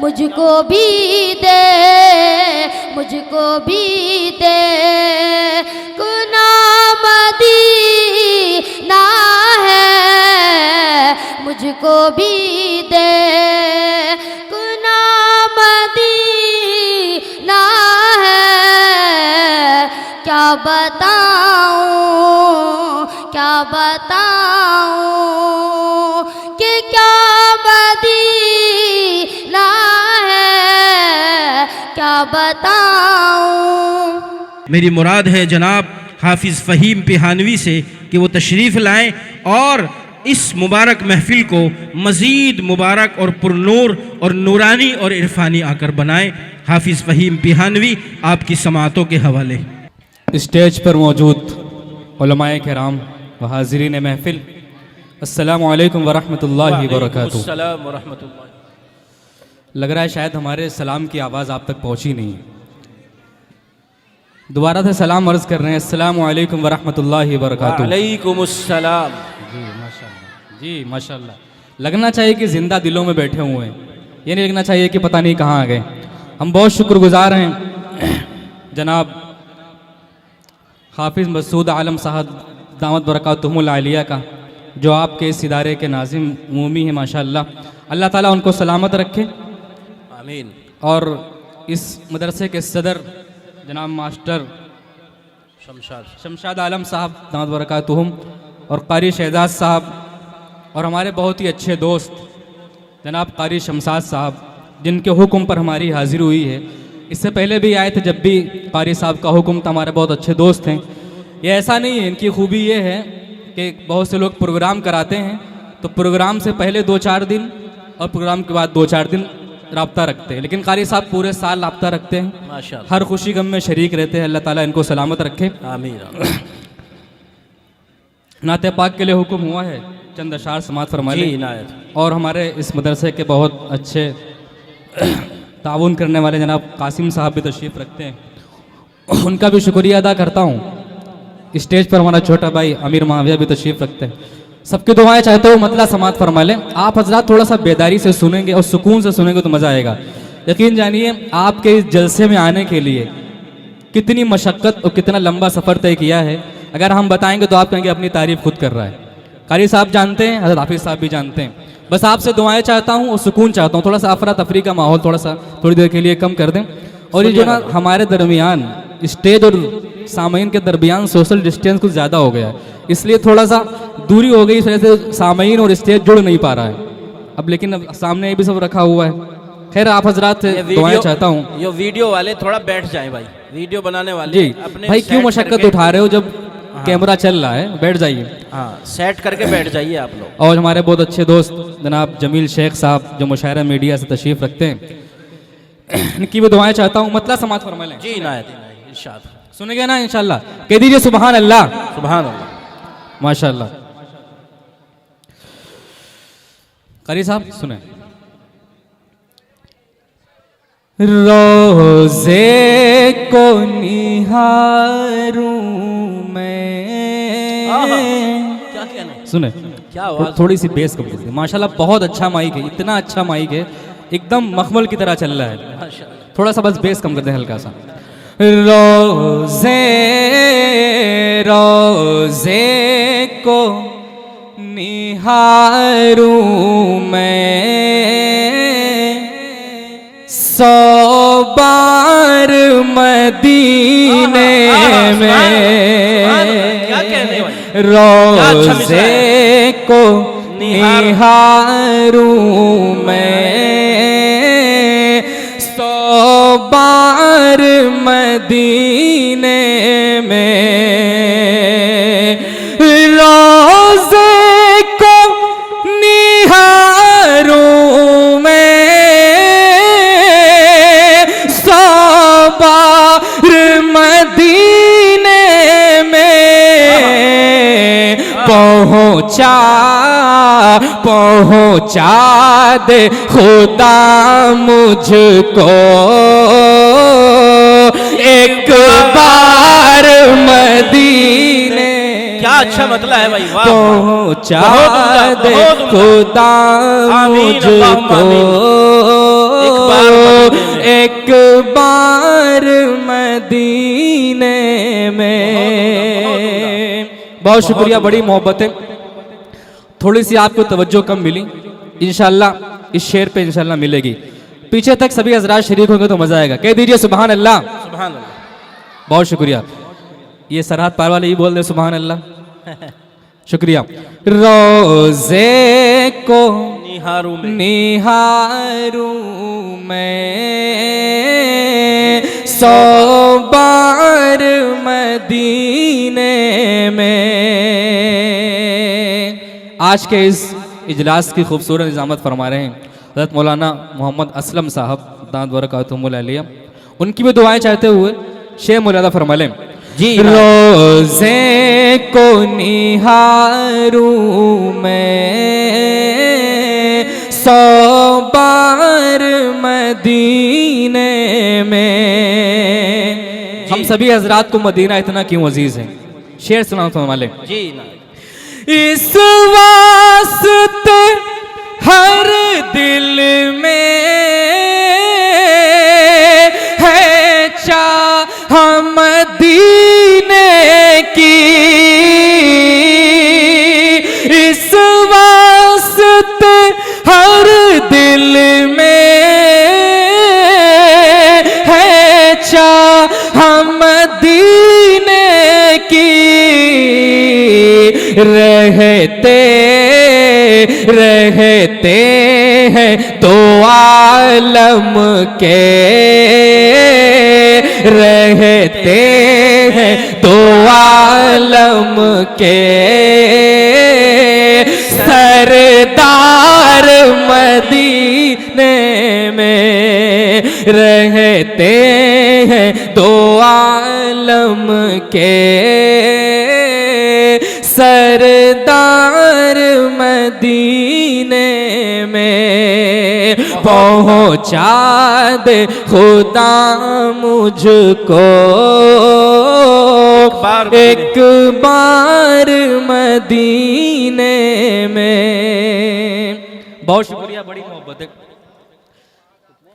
मुझको भी दे, मुझको भी दे, कुना मदीना है, मुझको भी दे, कुना मदीना है। क्या बताऊं, क्या बताऊं कि क्या मदीना है, क्या बताऊं। मेरी मुराद है जनाब हाफिज़ फ़हीम पिहानवी से कि वो तशरीफ़ लाएं और इस मुबारक महफ़िल को मज़ीद मुबारक और पुरनूर और नूरानी और इरफानी आकर बनाएं। हाफिज़ फ़हीम पिहानवी आपकी समातों के हवाले। स्टेज पर मौजूद उलमाए किराम व हाज़रीन महफ़िल, अस्सलामु अलैकुम वरहमतुल्लाहि वबरकातुहू। लग रहा है शायद हमारे सलाम की आवाज़ आप तक पहुंची नहीं है। दोबारा से सलाम अर्ज़ कर रहे हैं, अस्सलामु अलैकुम वरहमतुल्लाहि वबरकातुहू। वालेकुमुस्सलाम। जी माशाल्लाह। लगना चाहिए कि ज़िंदा दिलों में बैठे हुए हैं, ये नहीं लगना चाहिए कि पता नहीं कहाँ आ गए। हम बहुत शुक्रगुजार हैं जनाब हाफिज़ मसूद आलम साहब दामत बरकातुहुमुल आलिया का, जो आपके इस इदारे के नाज़िम उमूमी हैं माशाअल्लाह। अल्लाह ताला उनको सलामत रखे, आमीन। और इस मदरसे के सदर जनाब मास्टर शमशाद आलम साहब दामत बरकातुहुम और कारी शहजाद साहब और हमारे बहुत ही अच्छे दोस्त जनाब कारी शमशाद साहब, जिनके हुक्म पर हमारी हाजिर हुई है। इससे पहले भी आए थे जब भी कारी साहब का हुक्म था, हमारे बहुत अच्छे दोस्त हैं। ये ऐसा नहीं है, इनकी खूबी ये है कि बहुत से लोग प्रोग्राम कराते हैं तो प्रोग्राम से पहले 2-4 दिन और प्रोग्राम के बाद 2-4 दिन राब्ता रखते हैं, लेकिन कारी साहब पूरे साल राब्ता रखते हैं, माशाअल्लाह। हर खुशी गम में शरीक रहते हैं। अल्लाह ताला इनको सलामत रखे, आमीन। नाते पाक के लिए हुक्म हुआ है, चंद अशार समात फरमा जी लें। इनायत। और हमारे इस मदरसे के बहुत अच्छे ताउन करने वाले जनाब कासिम साहब भी तशरीफ़ रखते हैं, उनका भी शुक्रिया अदा करता हूँ। स्टेज पर हमारा छोटा भाई अमीर माविया भी तशरीफ़ रखते हैं। सबकी दुआएं चाहते हो मतला समात फरमा लें। आप हजरात थोड़ा सा बेदारी से सुनेंगे और सुकून से सुनेंगे तो मज़ा आएगा। यकीन जानिए आपके इस जलसे में आने के लिए कितनी मशक्क़त और कितना लंबा सफ़र तय किया है। अगर हम बताएंगे तो आप कहेंगे अपनी तारीफ़ खुद कर रहा है। कारी साहब जानते हैं, हज़रत हाफिज़ साहब भी जानते हैं। बस आपसे दुआएं चाहता हूँ और सुकून चाहता हूँ। थोड़ा सा अफरा तफरी का माहौल थोड़ी देर के लिए कम कर दें। और ये जो ना हमारे दरमियान स्टेज और सामईन के दरमियान सोशल डिस्टेंस कुछ ज़्यादा हो गया है, इसलिए थोड़ा सा दूरी हो गई, इस वजह से सामईन और स्टेज जुड़ नहीं पा रहा है। अब लेकिन अब सामने ये भी सब रखा हुआ है। खैर आप हजरात से दुआएं चाहता हूँ। ये वीडियो वाले थोड़ा बैठ जाएं भाई, वीडियो बनाने वाले जी अपने भाई क्यों सेट मशक्क़त करके- उठा रहे हो जब कैमरा चल रहा है, बैठ जाइए। हाँ, सेट करके बैठ जाइए आप लोग। और हमारे बहुत अच्छे दोस्त जनाब जमील शेख साहब जो मुशायरा मीडिया से तशरीफ़ रखते हैं, इनकी भी दुआएं चाहता हूँ। मतला समात फरमा लें। जी इनायत, इरशाद। सुनेंगे ना इंशाल्लाह? कह दीजिए सुभान अल्लाह। सुभान अल्लाह। माशाल्लाह। कारी साहब सुने। रोज़े को निहारूं मैं। क्या कहना है? सुने क्या आवाज़? थोड़ी सी बेस कम कीजिए। माशाल्लाह बहुत अच्छा माइक है, इतना अच्छा माइक है, एकदम मखमल की तरह चल रहा है। माशाअल्लाह। थोड़ा सा बस बेस कम कर दें हल्का सा। रोज़े रोज़े को निहारूं मैं 100 बार मदीने में। क्या कहने भाई? रोज़े को निहारूं मैं 100 बार मदीने में। रोज़े को निहारूं मैं 100 बार मदीने में। पहुँचा दे खुदा मुझको एक बार मदीने। क्या अच्छा मतलब है भाई, वाह। पहुँचा दे बहुत उम्दा। खुदा आमीन, मुझको अल्लाहुम्मा आमीन। एक बार एक बार मदीने में। बहुत शुक्रिया, बड़ी मोहब्बत है। थोड़ी सी आपको तवज्जो कम मिली, इंशाल्लाह इस शेर पे इंशाल्लाह मिलेगी। पीछे तक सभी हजरात शरीक होंगे तो मजा आएगा। कह दीजिए सुभान अल्लाह। सुभान अल्लाह। बहुत शुक्रिया। ये सरहद पार वाले ही बोल दे सुभान अल्लाह। शुक्रिया। रोजे को निहारू में निहारू मैं 100 बार मदीने में। आज के इस इजलास की खूबसूरत निजामत फरमा रहे हैं हज़रत मौलाना मोहम्मद असलम साहब दाद बरकातुहुमुल आलिया। उनकी भी दुआएं चाहते हुए शेर मुलादा फरमा लें। जी। रोजे को निहारू मैं 100 बार मदीने में। हम सभी हजरात को मदीना इतना क्यों अजीज है? शेर सुनाओ तो वाले। जी ना। इस वास्ते हर दिल में है चाह मदीने की। इस वास्ते हर दिल में है चाह मदीने की। रहते रहते हैं दो आलम के। रहते हैं दो आलम के। सरदार मदीने में रहते हैं दो आलम के। सरदार मदीने में पहुँचा दे खुदा मुझको एक बार मदीने में। बहुत शुक्रिया, बड़ी मोहब्बत है।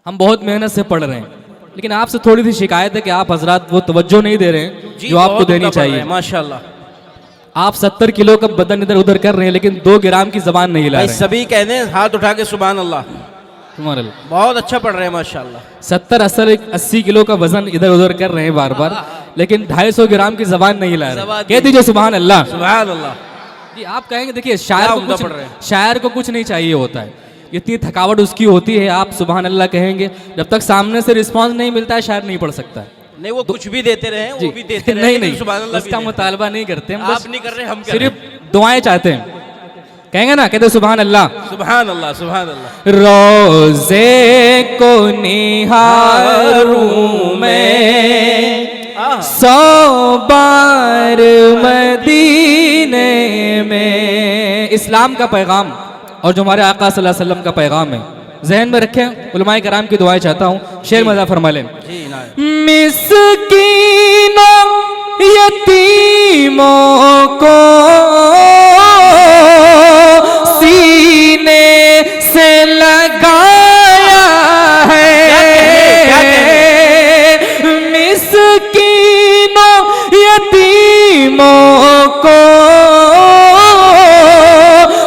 हम बहुत मेहनत से पढ़ रहे हैं, लेकिन आपसे थोड़ी सी शिकायत है कि आप हजरात वो तवज्जो नहीं दे रहे हैं जो आपको देनी चाहिए। माशाल्लाह। आप 70 किलो का बदन इधर उधर कर रहे हैं, लेकिन 2 ग्राम की जबान नहीं हिला भाई रहे हैं। सभी कहते हैं हाथ उठा के सुभान अल्लाह। तुम्हारे बहुत अच्छा पढ़ रहे हैं माशाल्लाह। 70-80 किलो का वजन इधर उधर कर रहे हैं बार बार, लेकिन 250 ग्राम की जबान नहीं हिला रहे। कह दीजिए सुभान अल्लाह। सुभान अल्लाह। जी आप कहेंगे, देखिए शायर क्या को उम्दा कुछ पढ़ रहे हैं। शायर को कुछ नहीं चाहिए होता है, इतनी थकावट उसकी होती है। आप सुभान अल्लाह कहेंगे, जब तक सामने से रिस्पांस नहीं मिलता है शायर नहीं पढ़ सकता है। नहीं वो कुछ भी देते रहे, जी वो भी देते रहे, नहीं लेकिन नहीं, सुभान अल्लाह भी उसका देते मुतालबा नहीं करते हम, रहे। बस आप नहीं कर रहे, हम कर सिर्फ रहे हैं। दुआएं चाहते हैं। कहेंगे ना, कहते सुभान अल्लाह। सुभान अल्लाह। सुभान अल्लाह। रोजे को निहारू मैं 100 बार मदीने में। इस्लाम का पैगाम और जो हमारे आका सल्लल्लाहु अलैहि वसल्लम का पैगाम है, जहन में रखें। उलमाए कराम की दुआएं चाहता हूँ। शेर मजा फरमा लें। जी ना। मिस्कीनों यतीमों को सीने से लगाया है। मिस्कीनों यतीमों को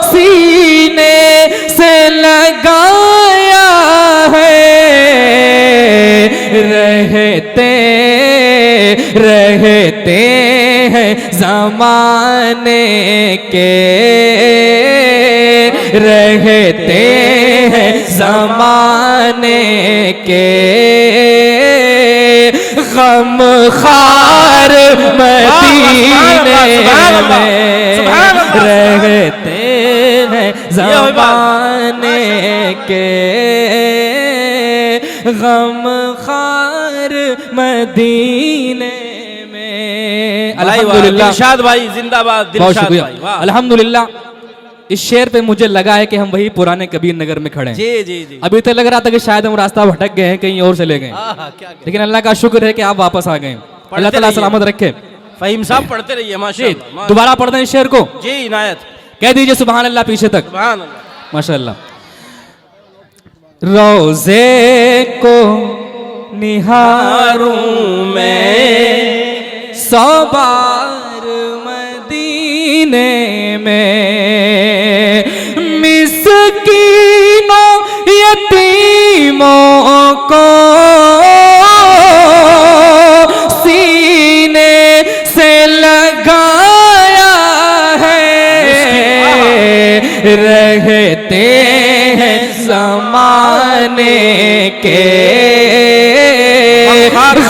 सीने से लगाया है। रहते रहते हैं जमाने के। रहते हैं जमाने के। गम खार मदीने में रहते हैं जमाने के। गम खार मदीने में। अल्हम्दुलिल्लाह। दिलशाद भाई जिंदाबाद। बहुत दिलशाद शुक्रिया। भाई वाह। अल्हम्दुलिल्लाह, इस शेर पे मुझे लगा है कि हम वही पुराने कबीर नगर में खड़े हैं। जी जी जी। अभी तक लग रहा था कि शायद हम रास्ता भटक गए हैं, कहीं और चले गए, क्या लेकिन अल्लाह का शुक्र है कि आप वापस आ गए। अल्लाह ताला रहिए। सलामत रखे। फहीम साहब पढ़ते रहिए जी, माशाल्लाह। दोबारा पढ़ दें इस शेर को। जी इनायत। कह दीजिए सुभान अल्लाह पीछे तक। सुभान अल्लाह। माशाल्लाह। रोजे को निहारूं मैं 100 बार मदीने में, मिस्कीनों यतीमों को सीने से लगाया है, रहते हैं ज़माने के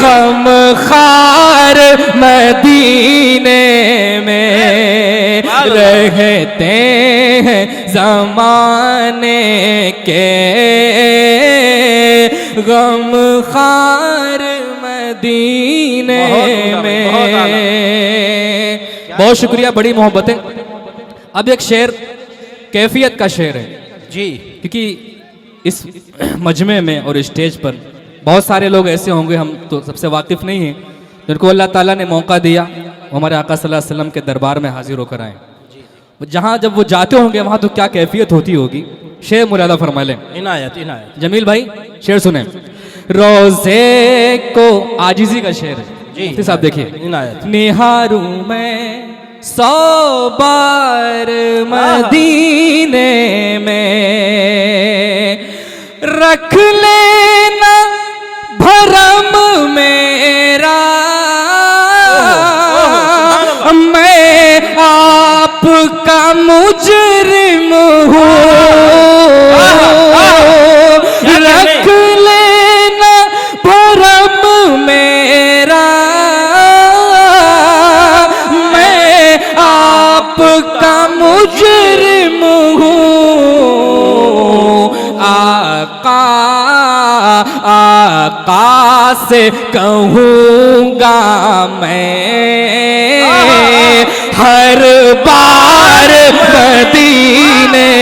गम खार मदीने में, रहते हैं ज़माने के गम खार मदीने में। बहुत शुक्रिया, बड़ी मोहब्बतें। अब एक शेर कैफियत का शेर है जी। क्योंकि इस मजमे में और स्टेज पर बहुत सारे लोग ऐसे होंगे, हम तो सबसे वाकिफ़ नहीं हैं, जिनको अल्लाह ताला ने मौका दिया वो हमारे आका सल्लल्लाहु अलैहि वसल्लम के दरबार में हाजिर होकर आए। जहाँ जब वो जाते होंगे वहाँ तो क्या कैफियत होती होगी। शेर मुरादा फरमा लें। इनायत इनायत। जमील भाई शेर सुने। रोज़े को आजिज़ी का शेर है जी। मुफ्ती साहब देखिए। इनायत। निहारूं मैं 100 बार मदीने में, रख लेना भरम मेरा, मैं आपका मुजरिम हूँ, रख लेना भरम मेरा, मैं आपका मुजरिम हूँ, आका से कहूँगा मैं हर बार मदीने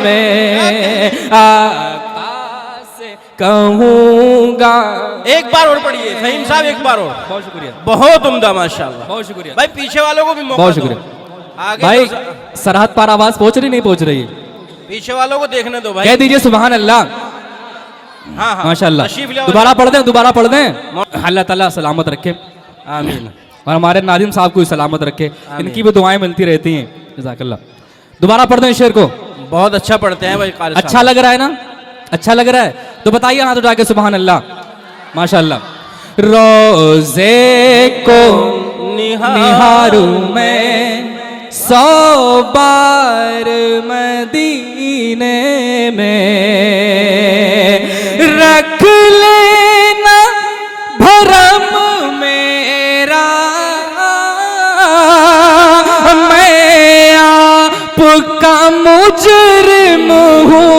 में, आका से कहूँगा। एक बार और पढ़िए फहीम साहब, एक बार और। बहुत शुक्रिया, बहुत उम्दा माशाल्लाह। बहुत शुक्रिया भाई, पीछे वालों को भी मौका बहुत दो। शुक्रिया आगे भाई। तो सरहद पार आवाज पहुंच रही नहीं पहुंच रही? पीछे वालों को देखने दो भाई। कह दीजिए सुभान अल्लाह। हाँ हाँ माशाल्लाह। तशरीफ ले आओ। दोबारा पढ़ दें, दोबारा पढ़ दें। अल्लाह ताला सलामत रखे, आमीन। और हमारे नादिम साहब को भी सलामत रखे, इनकी भी दुआएं मिलती रहती हैं। जज़ाकल्लाह। दोबारा पढ़ दें शेर को। बहुत अच्छा पढ़ते हैं भाई कारी अच्छा लग रहा है ना? अच्छा लग रहा है तो बताइए हाथ उठा के सुभान अल्लाह। माशाल्लाह। रोज़े को निहारूं मैं 100 बार मदीने में, रख लेना भरम मेरा, मैं आपका मुजरिम हूँ,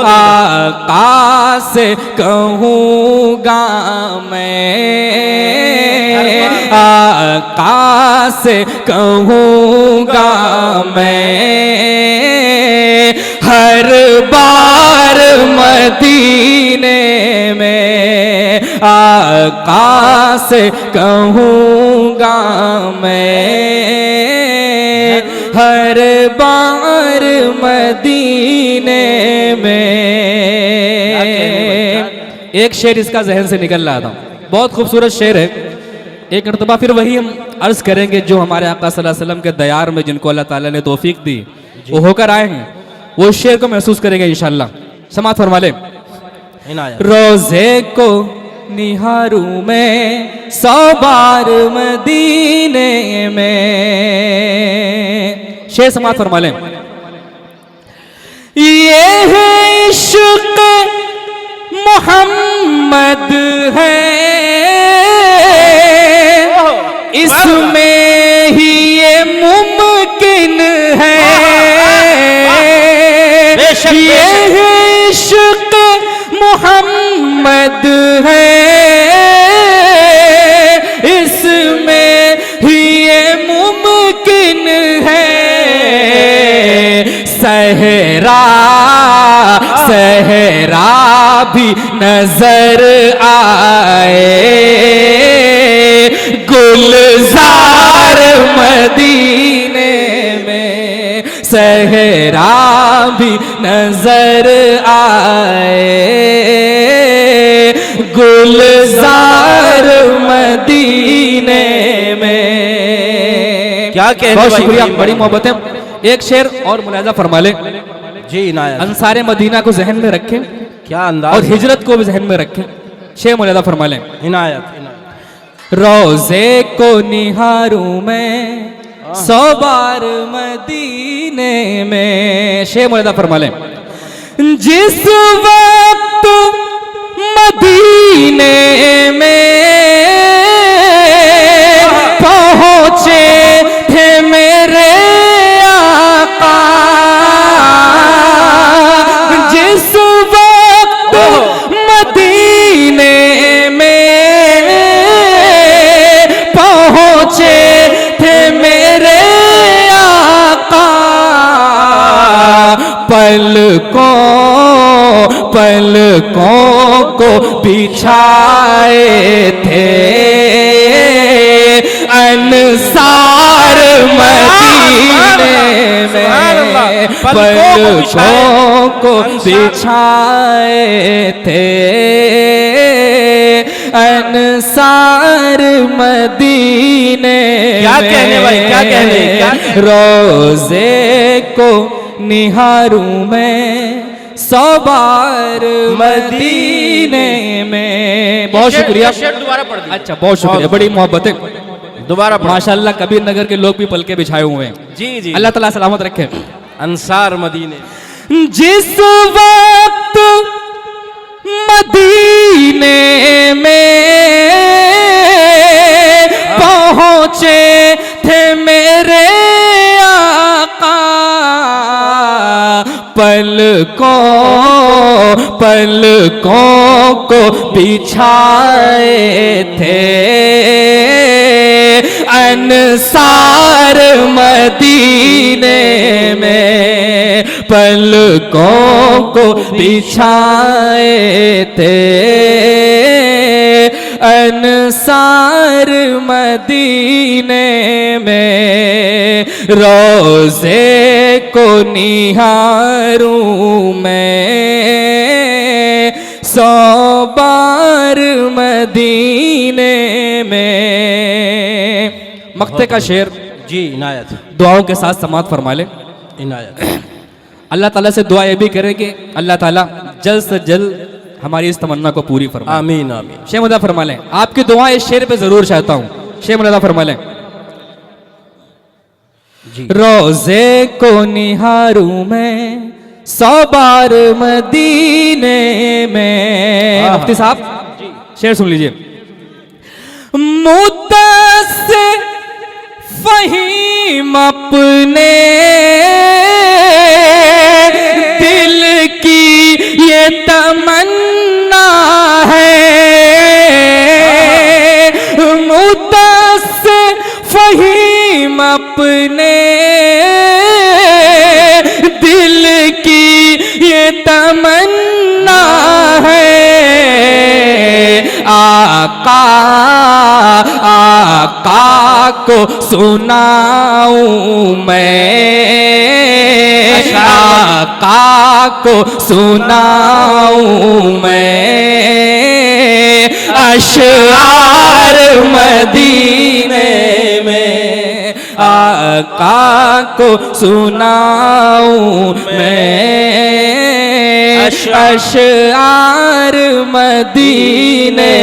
आका से कहूँगा मैं, आका से कहूँगा मैं हर बार मदीने में, आका से कहूँगा मैं हर बार मदीने में। एक शेर इसका जहन से निकल रहा था, बहुत खूबसूरत शेर है। एक मरतबा फिर वही हम अर्ज करेंगे जो हमारे आका सल्लल्लाहु अलैहि वसल्लम के दयार में जिनको अल्लाह ताला ने तौफीक दी वो होकर आए हैं, वो इस शेर को महसूस करेंगे इंशाल्लाह। समात फरमा ले। इनायत। रोज़े को निहारूं मैं 100 बार मदीने में, शेर समात फरमा ले। ये है इश्क़ मोहम्मद है, इसमें ही ये मुमकिन है, ये है इश्क़ मोहम्मद है, इसमें ही ये मुमकिन है, सहरा सहरा भी नजर आए, गुलजार मदीने में, सहरा भी नजर आए, गुलजार मदीने में। क्या कहने बहुत भाई, शुक्रिया, भाई, बड़ी भाई। मोहब्बत है। एक शेर और मुलाजा फरमा ले। जी इनायत। अंसारे मदीना को जहन में रखें क्या और अंदाज। हिजरत को भी जहन में रखें। शेर मुलाजा फरमा ले। इनायत, इनायत। रोजे को निहारूं मैं 100 बार मदीने में। शेर मुलाजा फरमा ले। जिस वक्त मदीने में पहुंचे थे मेरे आका, जिस वक्त मदीने में पहुंचे थे मेरे आका, पलकों को बिछाए थे अंसार मदीने में, पलकों को बिछाए थे अंसार मदीने में। क्या कहने भाई, क्या कहने, क्या कहने? रोजे को निहारूं मैं 100 बार मदीने में। बहुत शुक्रिया। शेर दोबारा पढ़ दीजिए। अच्छा, बहुत शुक्रिया, बड़ी मोहब्बत है। दोबारा पढ़। माशाल्लाह कबीर नगर के लोग भी पलके बिछाए हुए हैं। जी जी। अल्लाह ताला सलामत रखे। अंसार मदीने। जिस वक्त मदीने में पहुंचे थे मेरे आका, पलकों को बिछाए थे अंसार मदीने में, पलकों को बिछाए थे अंसार मदीने में। रोजे को निहारूं मैं 100 बार मदीने में। मक्ते का शेर जी इनायत, दुआओं के साथ समाप्त फरमा ले। इनायत। अल्लाह ताला से दुआ ये भी करें कि अल्लाह ताला जल्द से जल्द हमारी इस तमन्ना को पूरी फरमाए। आमीन आमीन। शेर मुदा फरमा लें। आपकी दुआ इस शेर पे जरूर चाहता हूँ। शेर मुदा फरमा लें। जी। रोजे को निहारूं मैं 100 बार मदीने में। मुफ्ती साहब शेर सुन लीजिए। मुद्दत फहीम अपने दिल की ये तमन्ना है, मुद्दत फहीम अपने दिल की ये तमन्ना है। आका को सुनाऊं मैं, आका को सुनाऊं मैं अशआर मदीने में, आका को सुनाऊं मैं अशआर मदीने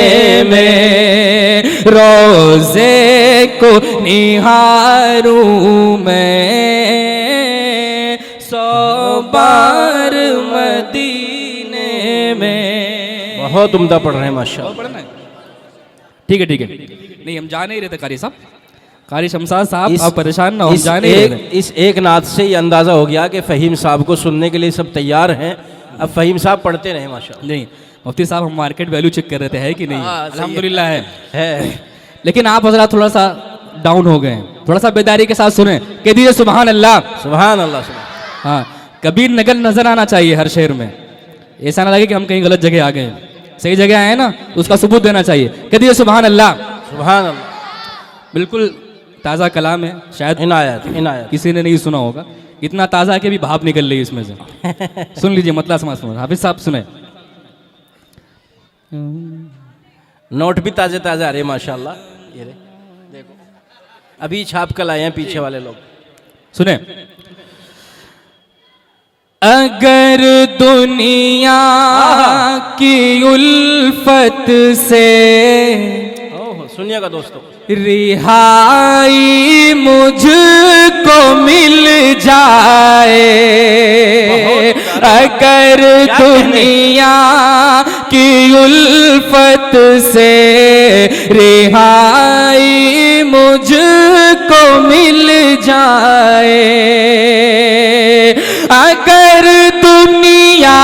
में। रोजे को निहारूं मैं 100 बार मदीने में। बहुत उम्दा पढ़ रहे हैं माशाअल्लाह। पढ़ना है? ठीक है ठीक है। नहीं हम जा नहीं रहे थे कारी साहब, कारी शमशाद साहब आप परेशान ना हो, हम जा नहीं रहे थे। इस एक नात से ये अंदाजा हो गया कि फ़हीम साहब को सुनने के लिए सब तैयार हैं। अब फ़हीम साहब पढ़ते रहे माशाअल्लाह। नहीं मुफ्ती साहब हम मार्केट वैल्यू चेक कर रहे थे, है कि नहीं? हाँ, सही है। अल्हम्दुलिल्लाह है। लेकिन आप हजरात थोड़ा सा डाउन हो गए हैं, थोड़ा सा बेदारी के साथ सुने। कह दीजिए सुभान अल्लाह। सुभान अल्लाह सुभान। हाँ, कबीर नगर नजर आना चाहिए हर शहर में। ऐसा ना लगे कि हम कहीं गलत जगह आ गए हैं। सही जगह आए ना तो उसका सबूत देना चाहिए। कह दीजिए सुभान अल्लाह। सुभान अल्लाह। बिल्कुल ताज़ा कलाम है, शायद इनायत इनायत। किसी ने नहीं सुना होगा। इतना ताज़ा कि भी भाप निकल रही है इसमें से। सुन लीजिए मतलब समाज हाफिज साहब सुने। नोट भी ताज़े ताज़े आ रहे हैं माशाल्लाह। ये देखो अभी छाप कर लाए हैं पीछे वाले लोग। सुने, अगर दुनिया की उल्फत से ओह सुनिएगा दोस्तों, रिहाई मुझको मिल जाए, अगर दुनिया की उल्फत से रिहाई मुझको मिल जाए, अगर दुनिया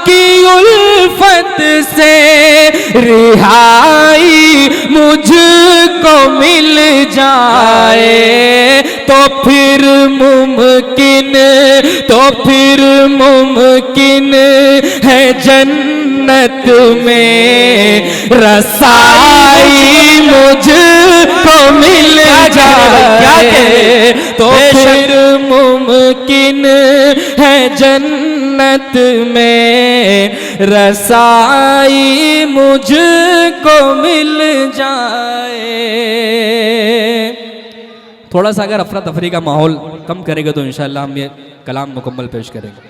की उल्फत से रिहाई मुझको मिल जाए, तो फिर मुमकिन है जन्नत में रसाई मुझको मिल जाए, तो फिर मुमकिन है जन्नत में रसाई मुझको मिल जाए। थोड़ा सा अगर अफरा तफरी का माहौल कम करेगा तो इंशाल्लाह हम ये कलाम मुकम्मल पेश करेंगे।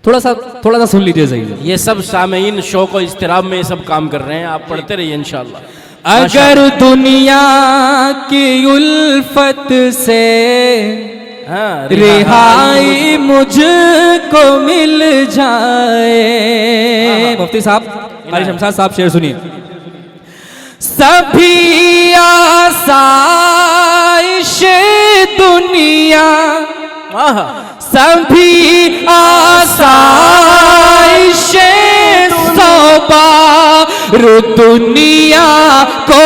थोड़ा सा सुन लीजिए सही। ये सब सामीन शौक और इस्तिराब में ये सब काम कर रहे हैं, आप पढ़ते रहिए इंशाल्लाह। अगर दुनिया की उल्फत से हाँ, रिहाई मुझको मिल जाए। मुफ्ती साहब, कारी शमशाद साहब शेर सुनिए। सभी आसाइश दुनिया, सभी आसाइश सौबार दुनिया को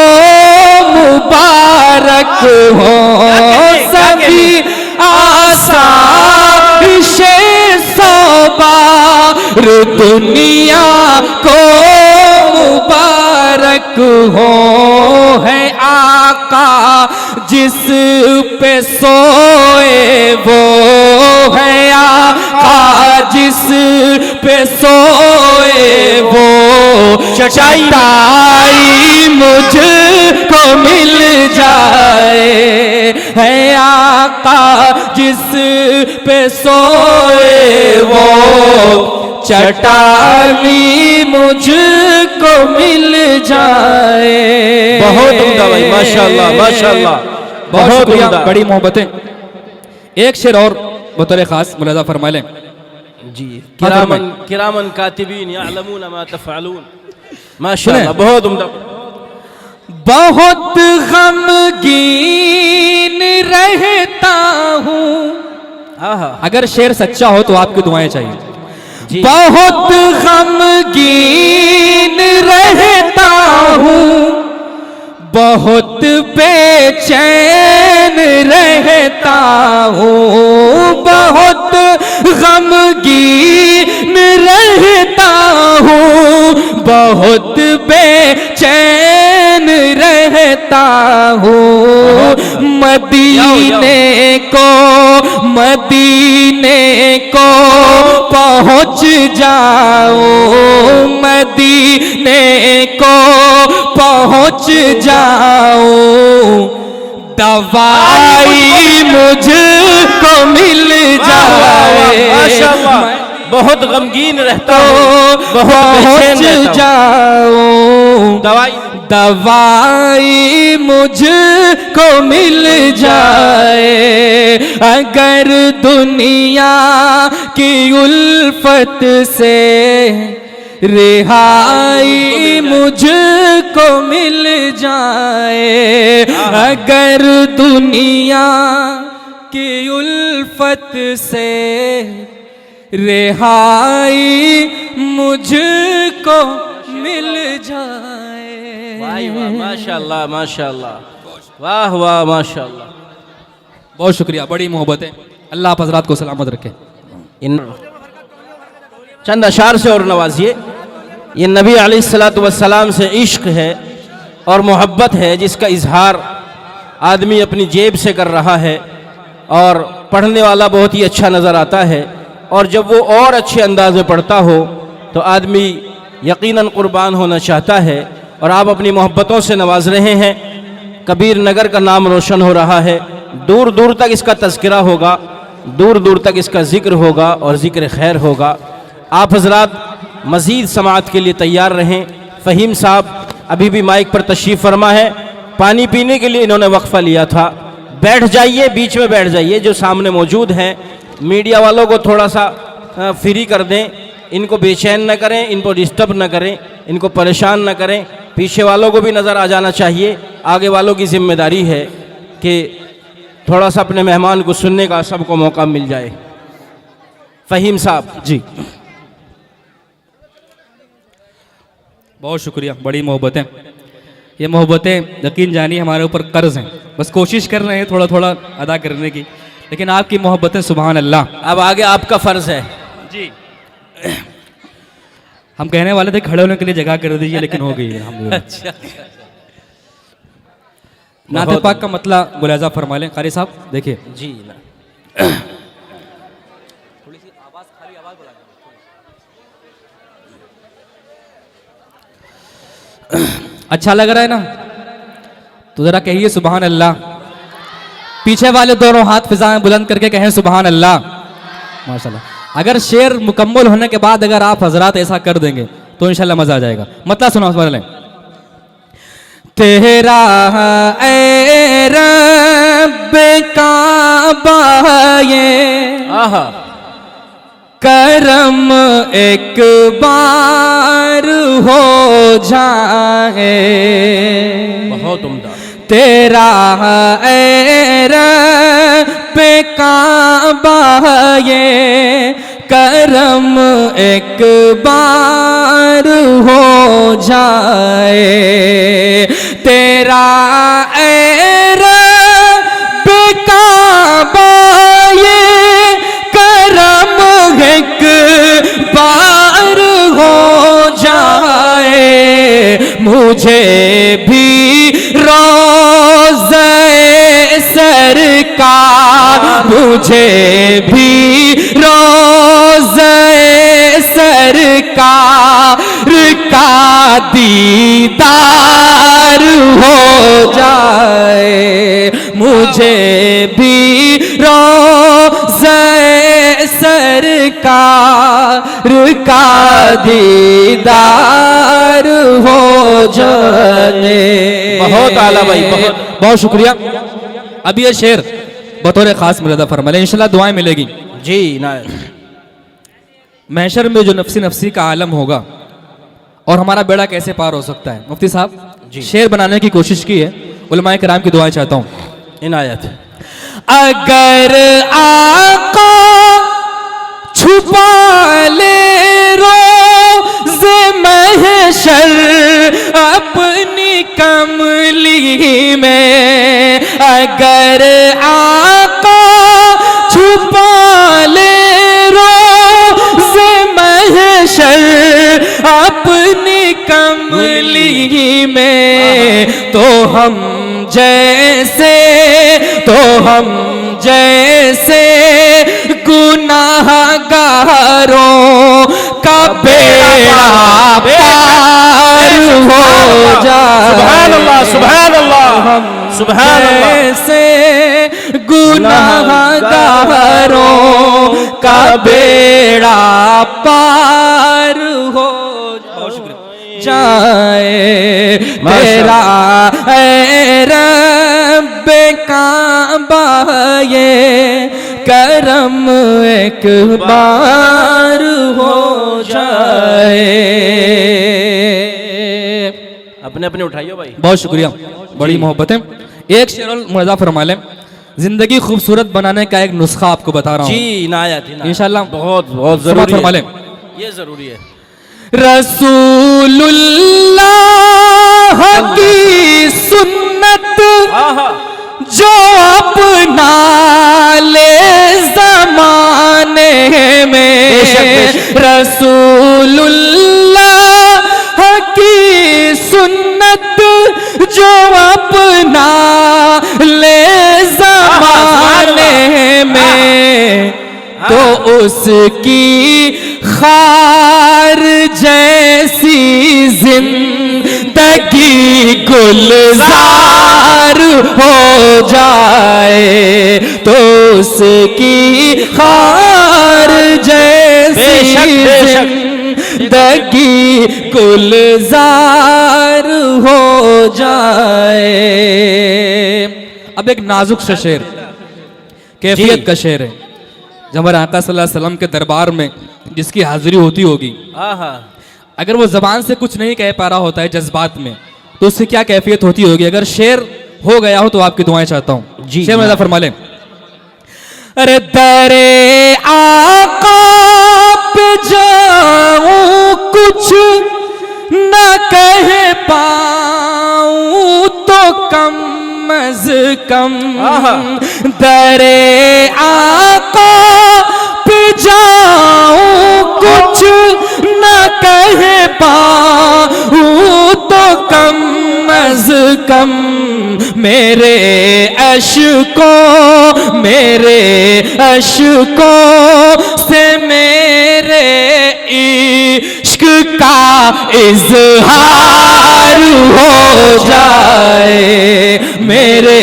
मुबारक हो, सभी आसाइश सौबार दुनिया को मुबारक हो, है आका जिस पे सोए वो, है आका जिस पे सोए वो, चटाई मुझको मिल जाए, है आका जिस पे सोए वो, चटाई मुझको मिल जाए। बहुत उम्दा भाई, माशाल्लाह माशाल्लाह, बहुत उम्दा, बड़ी मोहब्बतें। एक शेर और बतौर खास मुलाजा फरमा लें जी। किरामन कातिबीन यअलमून मा तफअलून, माशाल्लाह बहुत उम्दा। बहुत गमगीन रहता हूँ, अगर शेर सच्चा हो तो आपकी दुआएं चाहिए। बहुत गमगीन रहता हूँ, बहुत बेचैन रहता हूँ, बहुत गमगीन रहता हूँ, बहुत बेचैन रहता हूँ, मदीने को पहुँच जाऊं, मदीने को पहुँच जाऊं, दवाई मुझको मिल जाए, बहुत गमगीन रहता हूँ, पहुँच जाऊं, दवाई मुझको मिल जाए, अगर दुनिया की उल्फत से रिहाई मुझको मिल जाए, अगर दुनिया की उल्फत से रिहाई मुझको मिल जाए। वाह वाह, माशाल्लाह माशाल्लाह, वाह वाह माशाल्लाह। बहुत शुक्रिया, बड़ी मोहब्बत है। अल्लाह आप हज़रात को सलामत रखे। इन चंद अशार से और नवाजिए। ये नबी अलैहिस्सलातु वस्सलाम से इश्क है और मोहब्बत है, जिसका इजहार आदमी अपनी जेब से कर रहा है और पढ़ने वाला बहुत ही अच्छा नज़र आता है, और जब वो और अच्छे अंदाज में पढ़ता हो तो आदमी यकीनन कुर्बान होना चाहता है। और आप अपनी मोहब्बतों से नवाज रहे हैं। कबीर नगर का नाम रोशन हो रहा है, दूर दूर तक इसका तज़किरा होगा, दूर दूर तक इसका ज़िक्र होगा और ज़िक्र खैर होगा। आप हजरात मज़ीद समाअत के लिए तैयार रहें। फ़हीम साहब अभी भी माइक पर तशरीफ़ फरमा है। पानी पीने के लिए इन्होंने वक्फ़ा लिया था। बैठ जाइए, बीच में बैठ जाइए। जो सामने मौजूद हैं मीडिया वालों को थोड़ा सा फ्री कर दें, इनको बेचैन न करें, इनको डिस्टर्ब न करें, इनको परेशान न करें। पीछे वालों को भी नज़र आ जाना चाहिए। आगे वालों की जिम्मेदारी है कि थोड़ा सा अपने मेहमान को सुनने का सबको मौका मिल जाए। फ़हीम साहब जी, बहुत शुक्रिया, बड़ी मोहब्बतें। ये मोहब्बतें यकीन जानिए हमारे ऊपर कर्ज हैं, बस कोशिश कर रहे हैं थोड़ा थोड़ा अदा करने की, लेकिन आपकी मोहब्बतें सुभान अल्लाह। अब आगे आपका फ़र्ज़ है। जी, हम कहने वाले थे खड़े होने के लिए जगह कर दीजिए, लेकिन हो गई है अल्हम्दुलिल्लाह। अच्छा, नाते पाक का मतला मुलाजा फरमा लें। कारी साहब देखिए, जी ना। अच्छा लग रहा है ना? तो जरा कहिए सुभान अल्लाह। पीछे वाले दोनों हाथ फिजा में बुलंद करके कहें सुभान अल्लाह। माशाल्लाह। अगर शेर मुकम्मल होने के बाद अगर आप हजरात ऐसा कर देंगे तो इंशाल्लाह मजा आ जाएगा। मतलब सुनो, समझ लें। तेरा ऐ रब काबा ये आहा, करम एक बार हो जाए, बहुत उम्दा। तेरा ऐ रब काबा ये करम एक बार हो जाए, तेरा ऐ रब काबा ये करम एक बार हो जाए, मुझे भी रोज़े सरकार, मुझे भी रोज़े सरकार का दीदार हो जाए, मुझे भी रोज़े सरकार का दीदार हो जाए। बहुत आला भाई, बहुत शुक्रिया। अब ये शेर बतौर खास मुरादा फरमा लें, इंशाल्लाह दुआएं मिलेगी। जी ना। महशर में जो नफसी नफसी का आलम होगा और हमारा बेड़ा कैसे पार हो सकता है, मुफ्ती साहब शेर बनाने की कोशिश की है, उलमाए कराम की दुआएं चाहता हूँ। इनायत। अगर आका छुपा ले रोज़े महशर अपनी कमली में, अगर आका छुपा ले रोज़े महशर अपनी कमली में, तो हम जैसे गुनाहगारों का बेड़ा पार हो जाए। सुभान अल्लाह, सुभान अल्लाह, हम सुभान अल्लाह। जैसे गुनाहगारों का बेड़ा पार हो जाए, तेरा ऐ रब काबा ये करम एक बार हो जाए। अपने अपने उठाइयो भाई। बहुत शुक्रिया, बड़ी मोहब्बतें। एक शेर मुलाजा फरमा लें। जिंदगी खूबसूरत बनाने का एक नुस्खा आपको बता रहा हूँ। जी इनायत, इंशाल्लाह बहुत बहुत जरूरी फरमा है। लें। ये जरूरी है। रसूलुल्लाह की सुन्नत जो अपना ले ज़माने में, रसूलुल्लाह की सुन्नत जो अपना ले ज़माने में, तो उसकी खार जैसी जिंदगी गुलजार हो जाए तो उसकी खार जैसी जिंदगी गुलजार हो जाए। अब एक नाजुक सा शेर, कैफियत का शेर है। जब हमारे आका सल्लल्लाहु अलैहि वसल्लम के दरबार में जिसकी हाजिरी होती होगी, अगर वो जबान से कुछ नहीं कह पा रहा होता है जज्बात में, तो उससे क्या कैफियत होती होगी। अगर शेर हो गया हो तो आपकी दुआएं चाहता हूं जी। शेर में फरमा लें, अरे दरे आका पे जाऊं कुछ न कह पाऊं तो कम अज कम, दरे आका पे जाऊं कुछ न कह पाऊं तो कम अज कम मेरे अशकों से मेरे इश्क का इजहार हो जाए, मेरे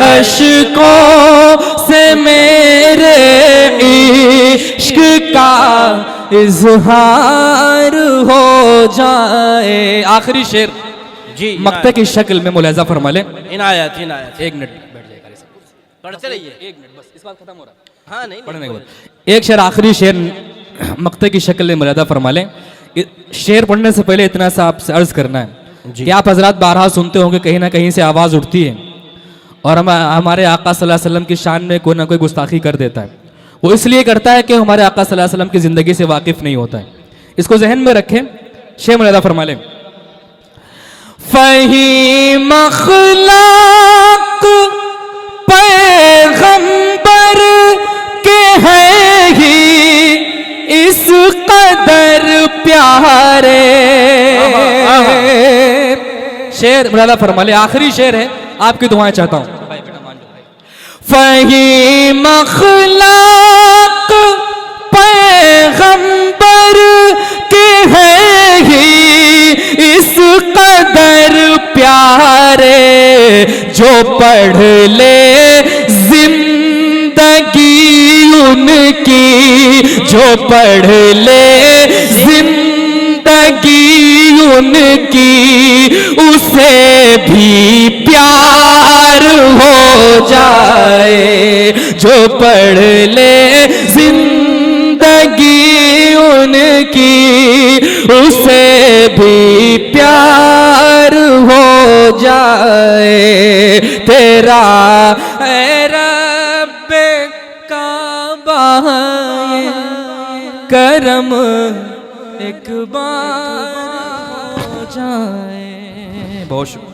अशकों से मेरे इश्क का इजहार हो जाए। आखिरी शेर जी मक्ते की शक्ल में मुलाजा फरमा लें। इनायत एक मिनट बैठ जाइए, पढ़ते रहिए। एक मिनट बस, इस बात खत्म हो रहा है। हाँ नहीं पढ़ने के बाद एक शेर, आखिरी शेर मक्ते की शक्ल में मुलाजा फरमा लें। शेर पढ़ने से पहले इतना सा आपसे अर्ज करना है कि आप हजरात बारहा सुनते होंगे कहीं ना कहीं से आवाज़ उठती है और हमारे आका सल्लल्लाहु अलैहि वसल्लम की शान में कोई ना कोई गुस्ताखी कर देता है। वो इसलिए करता है कि हमारे आका सल्लल्लाहु अलैहि वसल्लम की ज़िंदगी से वाकिफ़ नहीं होता है। इसको जहन में रखें। शेर मुलाजा फरमा लें, फ़हीम अख़लाक़ पैगंबर के हैं ही इस कदर प्यारे। शेर मुलाजा फरमा ले, आखिरी शेर है, आपकी दुआएं चाहता हूं। फ़हीम अख़लाक़ पैगंबर के हैं ही इस कदर प्यारे, जो पढ़ ले जिंदगी उनकी, जो पढ़ ले जिंदगी उनकी, उसे भी प्यार हो जाए, जो पढ़ ले जिंदगी उनकी, उसे भी प्यार हो जाए। तेरा ऐ रब्बे काबा करम एक बार हो जाए। बहुत शुक्रिया।